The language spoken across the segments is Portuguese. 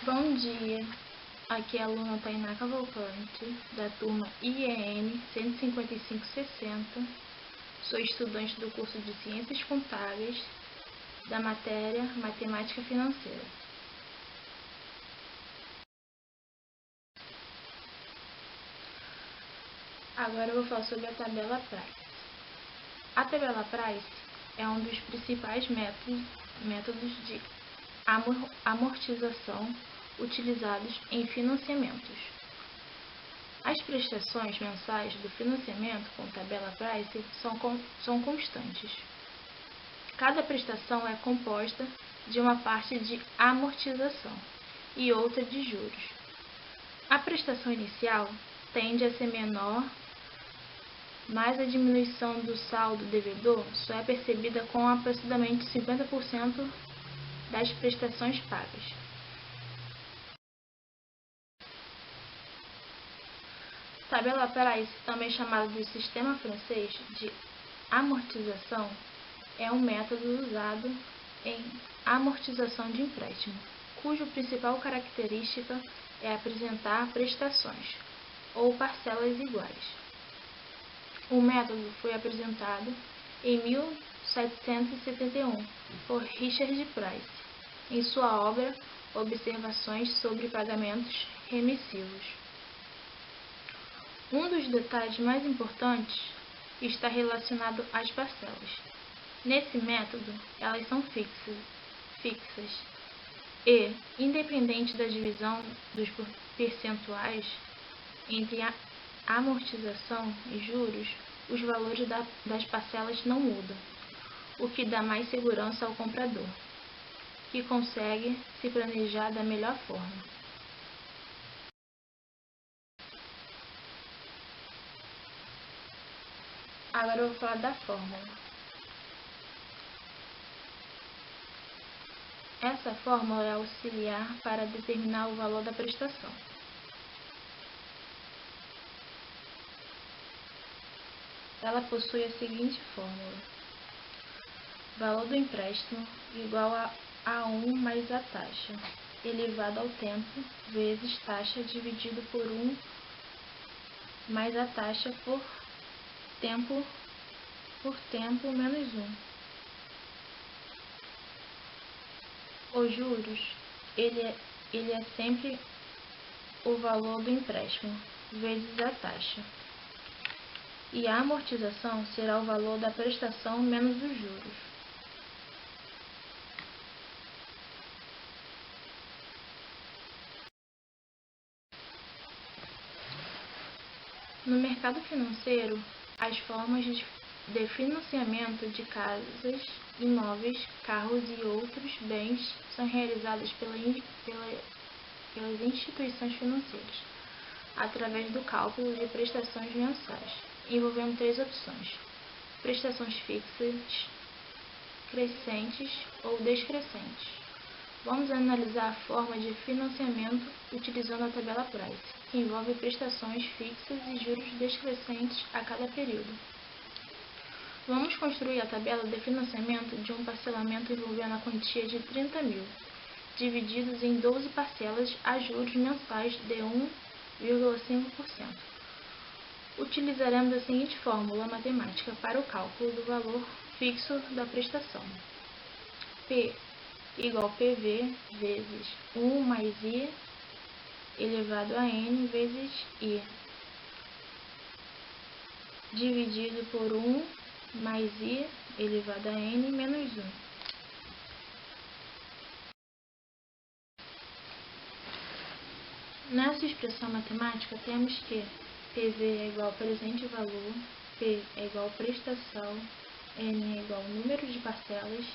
Bom dia, aqui é a aluna Tainá Cavalcante, da turma IEN 15560. Sou estudante do curso de Ciências Contábeis, da matéria Matemática Financeira. Agora eu vou falar sobre a tabela Price. A tabela Price é um dos principais métodos de amortização utilizados em financiamentos. As prestações mensais do financiamento com tabela Price são constantes. Cada prestação é composta de uma parte de amortização e outra de juros. A prestação inicial tende a ser menor, mas a diminuição do saldo devedor só é percebida com aproximadamente 50% das prestações pagas. Tabela Price, também chamada de sistema francês de amortização, é um método usado em amortização de empréstimo, cuja principal característica é apresentar prestações ou parcelas iguais. O método foi apresentado em 1771 por Richard Price, em sua obra Observações sobre Pagamentos Remissivos. Um dos detalhes mais importantes está relacionado às parcelas. Nesse método, elas são fixas e, independente da divisão dos percentuais entre a amortização e juros, os valores das parcelas não mudam, o que dá mais segurança ao comprador, que consegue se planejar da melhor forma. Agora eu vou falar da fórmula. Essa fórmula é auxiliar para determinar o valor da prestação. Ela possui a seguinte fórmula: valor do empréstimo igual a A1 mais a taxa, elevado ao tempo, vezes taxa dividido por 1 mais a taxa por tempo menos 1. Os juros, ele é sempre o valor do empréstimo, vezes a taxa. E a amortização será o valor da prestação menos os juros. No mercado financeiro, as formas de financiamento de casas, imóveis, carros e outros bens são realizadas pelas instituições financeiras, através do cálculo de prestações mensais, envolvendo 3 opções: prestações fixas, crescentes ou descrescentes. Vamos analisar a forma de financiamento utilizando a tabela Price, que envolve prestações fixas e juros descrescentes a cada período. Vamos construir a tabela de financiamento de um parcelamento envolvendo a quantia de 30 mil, divididos em 12 parcelas a juros mensais de 1,5%. Utilizaremos a seguinte fórmula matemática para o cálculo do valor fixo da prestação: P igual PV vezes 1 mais I elevado a N vezes I, dividido por 1 mais I elevado a N menos 1. Nessa expressão matemática, temos que PV é igual a presente valor, P é igual a prestação, N é igual ao número de parcelas,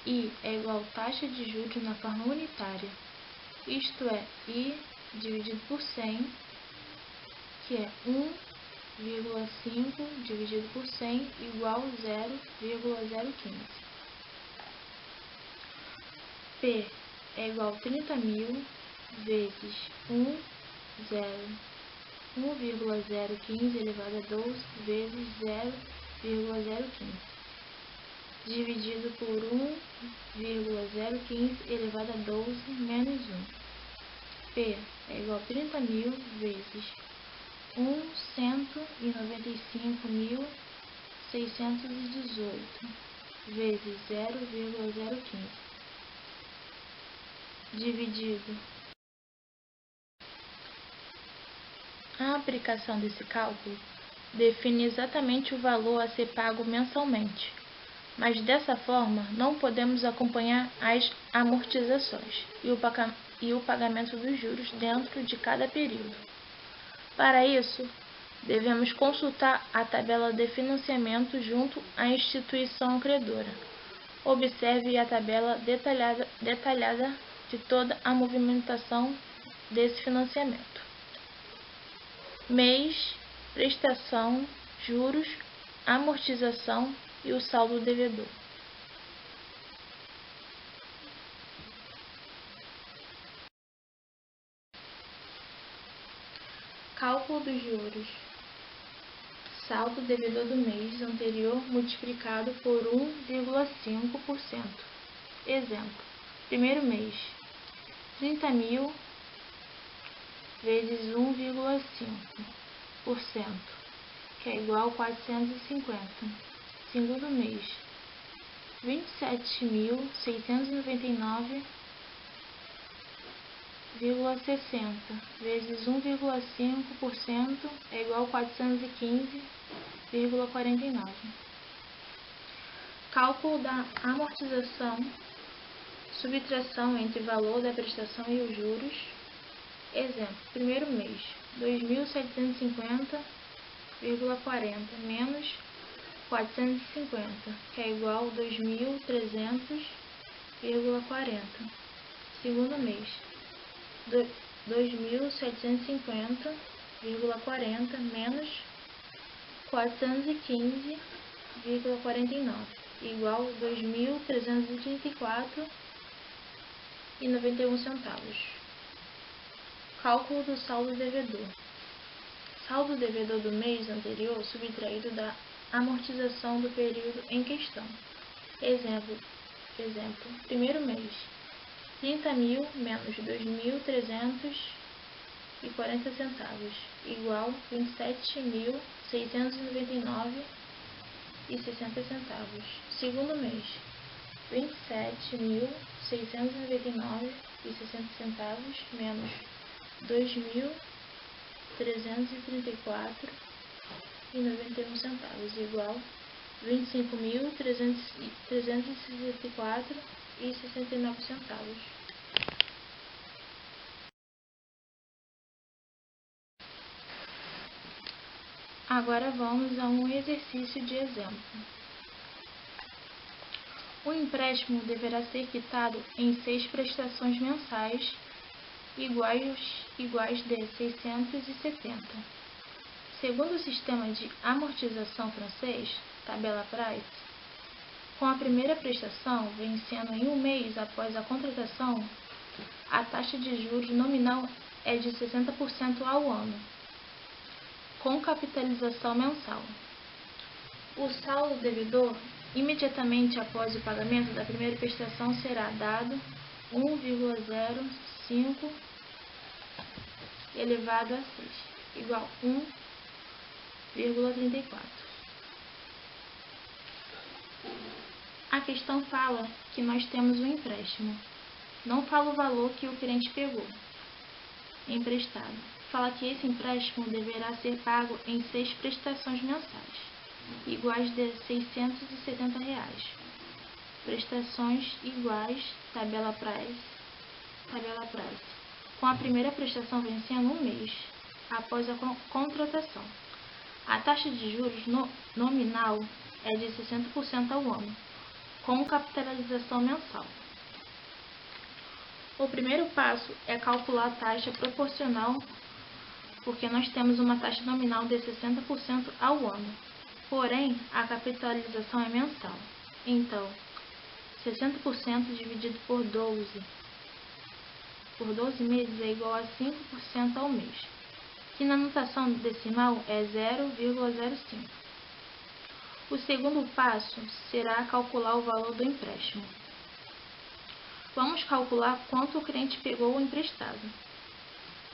I é igual a taxa de juros na forma unitária, isto é, I dividido por 100, que é 1,5 dividido por 100 igual a 0,015. P é igual a 30 mil vezes 1,015 elevado a 12 vezes 0,015, dividido por 1,015 elevado a 12 menos 1. P é igual a 30.000 vezes 195.618 vezes 0,015 dividido. A aplicação desse cálculo define exatamente o valor a ser pago mensalmente, mas dessa forma não podemos acompanhar as amortizações e o pagamento dos juros dentro de cada período. Para isso, devemos consultar a tabela de financiamento junto à instituição credora. Observe a tabela detalhada de toda a movimentação desse financiamento: mês, prestação, juros, amortização e o saldo devedor. Cálculo dos juros: saldo devedor do mês anterior multiplicado por 1,5%. Exemplo: primeiro mês, 30.000 vezes 1,5%, que é igual a 450. Segundo mês, 27.699,60 vezes 1,5% é igual a 415,49. Cálculo da amortização: subtração entre o valor da prestação e os juros. Exemplo: primeiro mês, 2.750,40 menos 450, que é igual a 2.300,40. Segundo mês, 2.750,40 menos 415,49, igual a 2.334,91. Cálculo do saldo devedor: saldo devedor do mês anterior subtraído da amortização do período em questão. Exemplo: primeiro mês, 30.000 menos 2.340 centavos, igual a 27.699,60 centavos. Segundo mês, 27.699,60 centavos menos 2.334,91 centavos, igual a 25.364,69 centavos. Agora vamos a um exercício de exemplo. O empréstimo deverá ser quitado em 6 prestações mensais iguais de 670. Segundo o sistema de amortização francês, tabela Price, com a primeira prestação vencendo em um mês após a contratação, a taxa de juros nominal é de 60% ao ano, com capitalização mensal. O saldo devedor, imediatamente após o pagamento da primeira prestação, será dado 1,05 elevado a 6, igual a 1,34. A questão fala que nós temos um empréstimo. Não fala o valor que o cliente pegou emprestado. Fala que esse empréstimo deverá ser pago em 6 prestações mensais, iguais de R$ 670. Prestações iguais, tabela Price. Com a primeira prestação vencendo um mês após a contratação. A taxa de juros nominal é de 60% ao ano, com capitalização mensal. O primeiro passo é calcular a taxa proporcional, porque nós temos uma taxa nominal de 60% ao ano, porém a capitalização é mensal. Então, 60% dividido por 12 meses é igual a 5% ao mês, que na notação decimal é 0,05. O segundo passo será calcular o valor do empréstimo. Vamos calcular quanto o cliente pegou emprestado.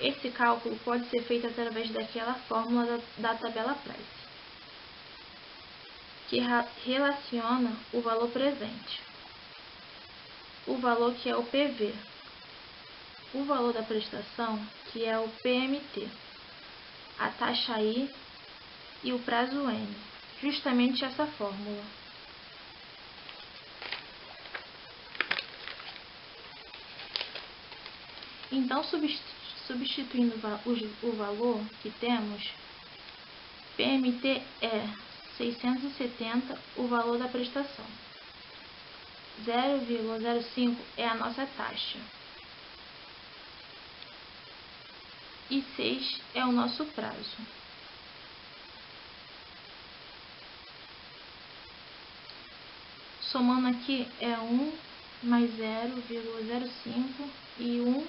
Esse cálculo pode ser feito através daquela fórmula da tabela Price, que relaciona o valor presente, o valor que é o PV, o valor da prestação, que é o PMT, a taxa I e o prazo N, justamente essa fórmula. Então, substituindo o valor que temos, PMT é 670, o valor da prestação. 0,05 é a nossa taxa. E 6 é o nosso prazo. Somando aqui é 1 mais 0,05 e 1,05.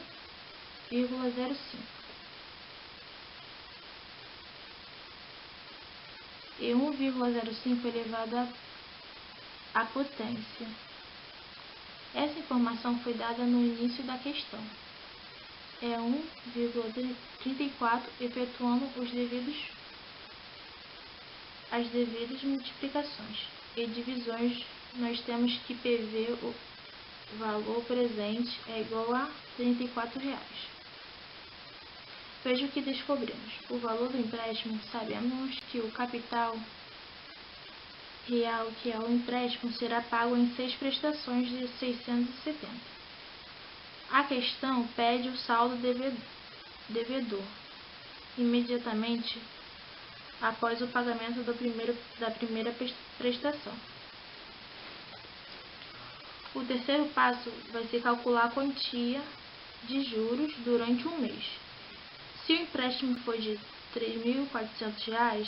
E 1,05 elevado à potência. Essa informação foi dada no início da questão. É 1,34 efetuando as devidas multiplicações e divisões. Nós temos que PV, o valor presente, é igual a R$ 34. Veja o que descobrimos. O valor do empréstimo, sabemos que o capital real, que é o empréstimo, será pago em 6 prestações de 670. A questão pede o saldo devedor imediatamente após o pagamento da primeira prestação. O terceiro passo vai ser calcular a quantia de juros durante um mês. Se o empréstimo for de R$ 3.400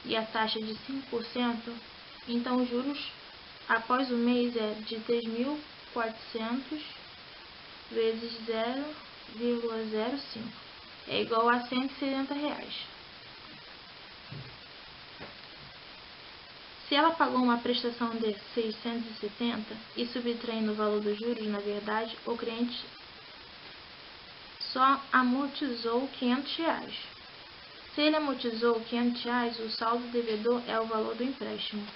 e a taxa de 5%, então os juros após o mês é de 3.400 vezes 0,05, é igual a R$ 170. Se ela pagou uma prestação de 670 e subtraindo o valor dos juros, na verdade, o cliente só amortizou R$ 500. Se ele amortizou R$ 500, o saldo devedor é o valor do empréstimo,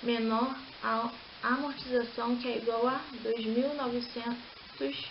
menor a amortização, que é igual a R$ 2.900.